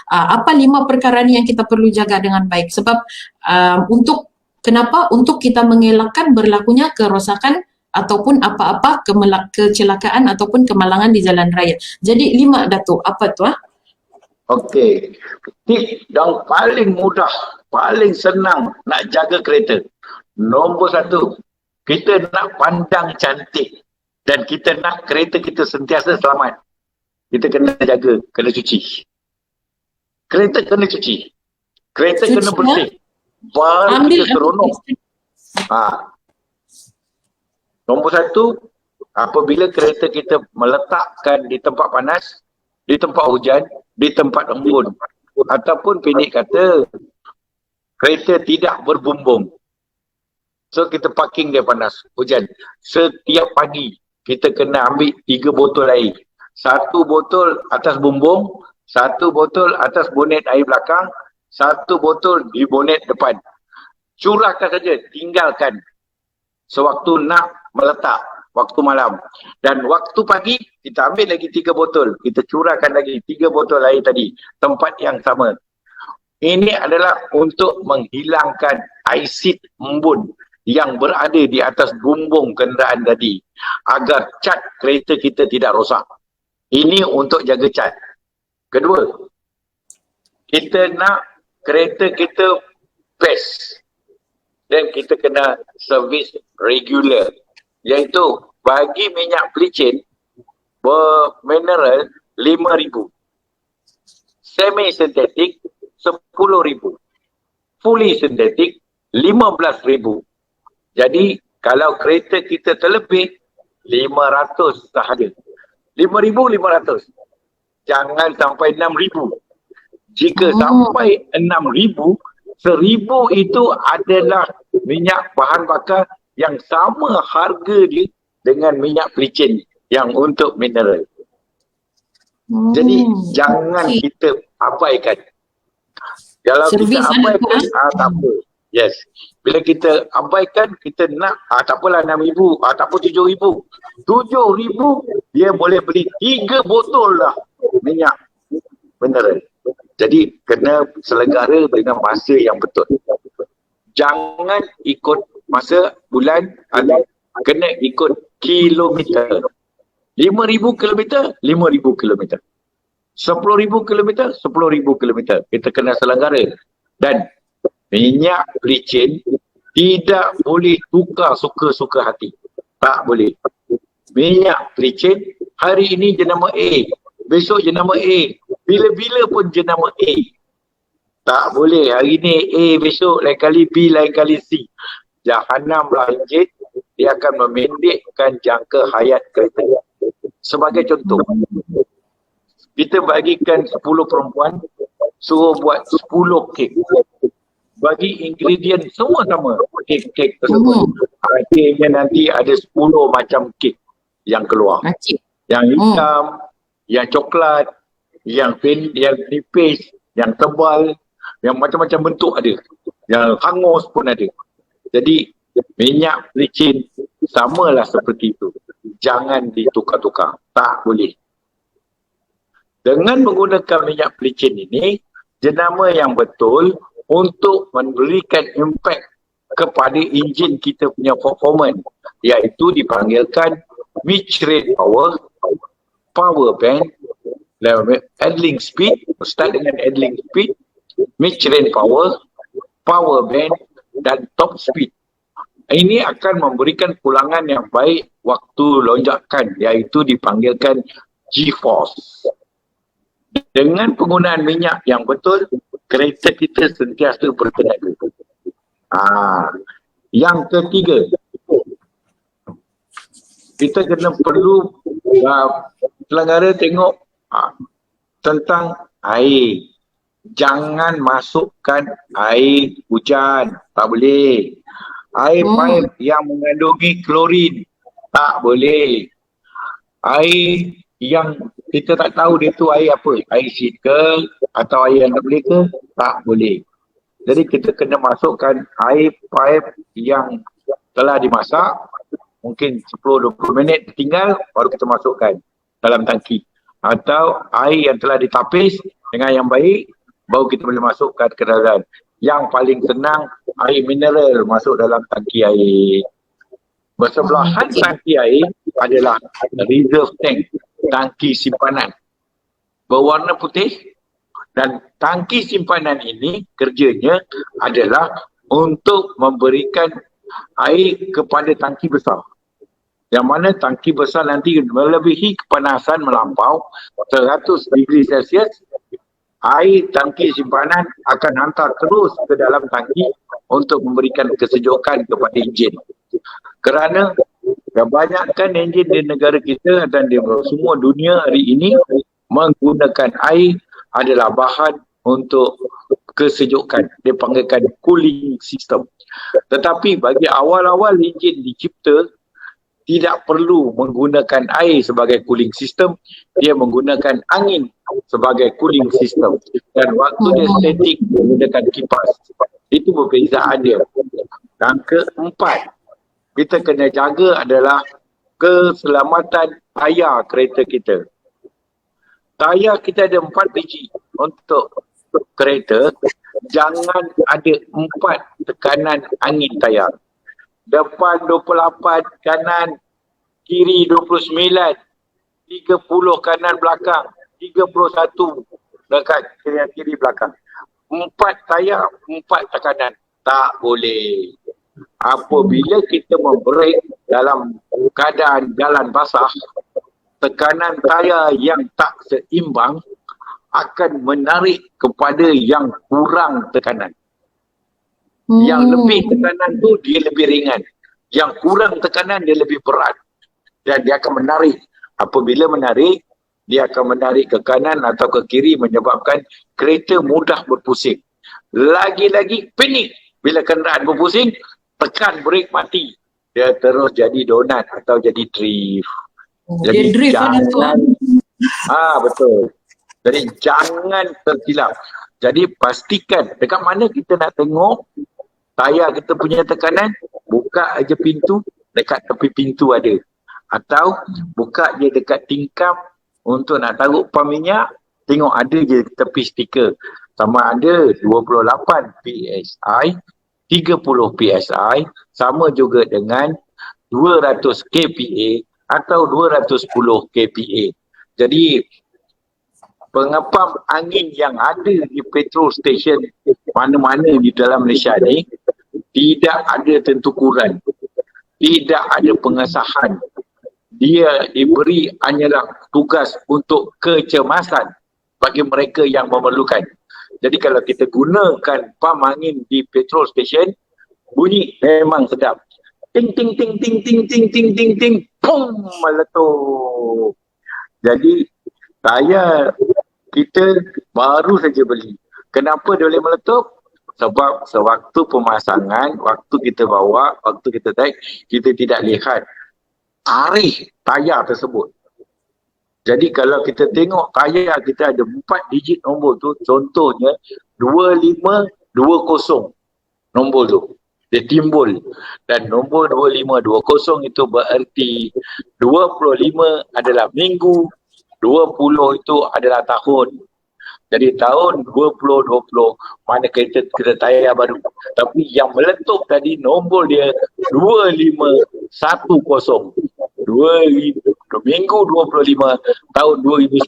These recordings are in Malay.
Apa 5 perkara ni yang kita perlu jaga dengan baik? Sebab kenapa? Untuk kita mengelakkan berlakunya kerosakan ataupun apa-apa kecelakaan ataupun kemalangan di jalan raya. Jadi 5, Datuk. Apa tu? Okey. Tip yang paling mudah, paling senang nak jaga kereta. Nombor 1, kita nak pandang cantik dan kita nak kereta kita sentiasa selamat. Kita kena jaga, kena cuci. Kereta kena cuci. Kereta kena bersih. Baru kita seronok. Nombor 1, apabila kereta kita meletakkan di tempat panas, di tempat hujan, di tempat embun, ataupun pendek kata, kereta tidak berbumbung. So kita parking dia panas, hujan. Setiap pagi, kita kena ambil 3 botol air. 1 botol atas bumbung, 1 botol atas bonet air belakang, 1 botol di bonet depan. Curahkan saja, tinggalkan. Sewaktu nak meletak, waktu malam. Dan waktu pagi, kita ambil lagi 3 botol. Kita curahkan lagi 3 botol air tadi. Tempat yang sama. Ini adalah untuk menghilangkan asid embun yang berada di atas bumbung kenderaan tadi. Agar cat kereta kita tidak rosak. Ini untuk jaga cat. Kedua, kita nak kereta kita best. Dan kita kena servis regular. Iaitu bagi minyak pelicin bermineral 5,000. Semi sintetik 10,000. Fully sintetik 15,000. Jadi kalau kereta kita terlebih 500 sahaja. 5,500. Jangan sampai 6,000. Jika sampai 6,000, 1,000 itu adalah minyak bahan bakar yang sama harga dia dengan minyak pelicin yang untuk mineral. Jadi jangan kita abaikan. Kalau kita abaikan, tak apa. Yes. Bila kita abaikan, kita nak, tak apalah 6,000, tak apa 7,000. 7,000, dia boleh beli 3 botol lah minyak mineral. Jadi kena selenggara dengan masa yang betul. Jangan ikut masa, bulan, kena ikut kilometer. 5,000 kilometer, 5,000 kilometer. 10,000 kilometer, 10,000 kilometer. Kita kena selenggara. Dan minyak pelicin tidak boleh tukar suka-suka hati. Tak boleh. Minyak pelicin hari ini jenama A, besok jenama A, bila-bila pun jenama A. Tak boleh. Hari ni A, besok lain kali B, lain kali C. Jahanam lanjut, dia akan memendekkan jangka hayat kereta. Sebagai contoh, kita bagikan 10 perempuan, suruh buat 10 kek. Bagi ingredient semua sama, kek tersebut. Akhirnya nanti ada 10 macam kek yang keluar. Yang hitam, yang coklat, yang nipis, yang tebal, yang macam-macam bentuk ada. Yang hangus pun ada. Jadi minyak pelicin samalah seperti itu. Jangan ditukar-tukar. Tak boleh. Dengan menggunakan minyak pelicin ini, jenama yang betul untuk memberikan impact kepada enjin kita punya performance, iaitu dipanggilkan mid-range power, power band, idling speed, start dengan idling speed, mid-range power, power band dan top speed. Ini akan memberikan pulangan yang baik waktu lonjakan, iaitu dipanggilkan G-force. Dengan penggunaan minyak yang betul, kereta kita sentiasa bertenaga. Yang ketiga, kita kena perlu selenggara tengok tentang air. Jangan masukkan air hujan, tak boleh. Air pipe yang mengandungi klorin, tak boleh. Air yang kita tak tahu dia tu air apa, air sit ke atau air yang tak boleh ke, tak boleh. Jadi kita kena masukkan air pipe yang telah dimasak, mungkin 10-20 minit tinggal, baru kita masukkan dalam tangki. Atau air yang telah ditapis dengan yang baik, baru kita boleh masukkan ke dalam. Yang paling senang, air mineral masuk dalam tangki air. Bersebelahan tangki air adalah reserve tank, tangki simpanan berwarna putih, dan tangki simpanan ini kerjanya adalah untuk memberikan air kepada tangki besar. Yang mana tangki besar nanti melebihi kepanasan melampau 100 degree Celsius, air tangki simpanan akan hantar terus ke dalam tangki untuk memberikan kesejukan kepada enjin. Kerana kebanyakan enjin di negara kita dan di semua dunia hari ini menggunakan air adalah bahan untuk kesejukan. Dia panggilkan cooling system. Tetapi bagi awal-awal enjin dicipta, tidak perlu menggunakan air sebagai cooling system, dia menggunakan angin sebagai cooling system. Dan waktu dia statik menggunakan kipas. Itu perbezaan dia. Dan keempat, kita kena jaga adalah keselamatan tayar kereta kita. Tayar kita ada 4 biji untuk kereta. Jangan ada 4 tekanan angin tayar. Depan 28, kanan kiri 29, 30 kanan belakang, 31 dekat kiri belakang. 4 tayar, 4 tekanan. Tak boleh. Apabila kita membrake dalam keadaan jalan basah, tekanan tayar yang tak seimbang akan menarik kepada yang kurang tekanan. Yang lebih tekanan tu dia lebih ringan. Yang kurang tekanan dia lebih berat. Dan dia akan menarik. Apabila menarik, dia akan menarik ke kanan atau ke kiri menyebabkan kereta mudah berpusing. Lagi-lagi panik. Bila kenderaan berpusing, tekan brake mati. Dia terus jadi donat atau jadi drift. Jadi dia drift jangan, betul. Jadi jangan tersilap. Jadi pastikan dekat mana kita nak tengok tayar kita punya tekanan, buka aja pintu, dekat tepi pintu ada. Atau buka je dekat tingkap untuk nak taruh pam minyak, tengok ada je tepi stiker. Sama ada 28 PSI, 30 PSI, sama juga dengan 200 kPa atau 210 kPa. Jadi pengepam angin yang ada di petrol station mana-mana di dalam Malaysia ni tidak ada tentukuran, tidak ada pengesahan. Dia diberi hanyalah tugas untuk kecemasan bagi mereka yang memerlukan. Jadi kalau kita gunakan pam angin di petrol station, bunyi memang sedap. Ting ting ting ting ting ting ting ting ting, pum, meletup. Jadi tayar kita baru saja beli. Kenapa dia boleh meletup? Sebab sewaktu pemasangan, waktu kita bawa, waktu kita naik, kita tidak lihat tarikh tayar tersebut. Jadi kalau kita tengok tayar kita ada 4 digit nombor tu, contohnya 2520 nombor tu. Dia timbul. Dan nombor 2520 itu bererti 25 adalah minggu, 20 itu adalah tahun. Jadi tahun 2020 mana kereta tayar baru. Tapi yang meletup tadi nombor dia 2510. Minggu 25 tahun 2010.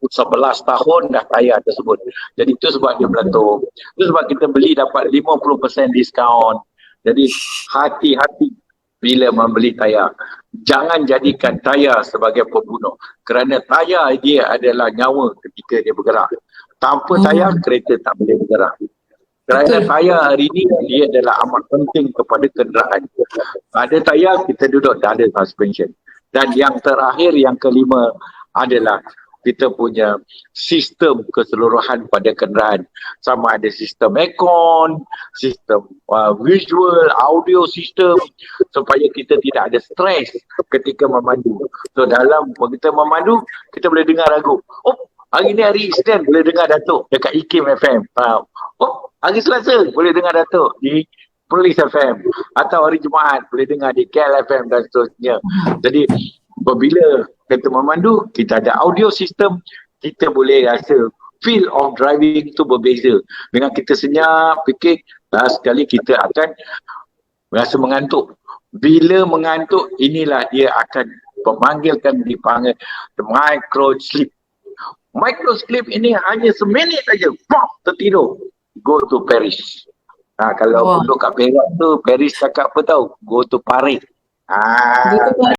11 tahun dah tayar tersebut. Jadi itu sebab dia meletup. Itu sebab kita beli dapat 50% diskaun. Jadi hati-hati bila membeli tayar. Jangan jadikan tayar sebagai pembunuh. Kerana tayar dia adalah nyawa ketika dia bergerak. Tanpa tayar, kereta tak boleh bergerak. Kerana tayar hari ini, dia adalah amat penting kepada kenderaan. Ada tayar, kita duduk tak ada suspension. Dan yang terakhir, yang kelima adalah kita punya sistem keseluruhan pada kenderaan. Sama ada sistem aircon, sistem visual, audio sistem, supaya kita tidak ada stres ketika memandu. So dalam kita memandu, kita boleh dengar lagu. Oh, hari ni hari Isnin boleh dengar Datuk dekat IKIM FM. Oh, hari Selasa boleh dengar Datuk di Perlis FM. Atau hari Jumaat boleh dengar di KL FM dan seterusnya. Jadi apabila kita memandu, kita ada audio system, kita boleh rasa feel of driving tu berbeza. Dengan kita senyap, fikir, sekali kita akan rasa mengantuk. Bila mengantuk, inilah dia akan dipanggil micro sleep. Micro sleep ini hanya seminit saja, tertidur. Go to Paris. Kalau duduk kat Perak tu, Paris cakap apa tahu? Go to Paris. Betul.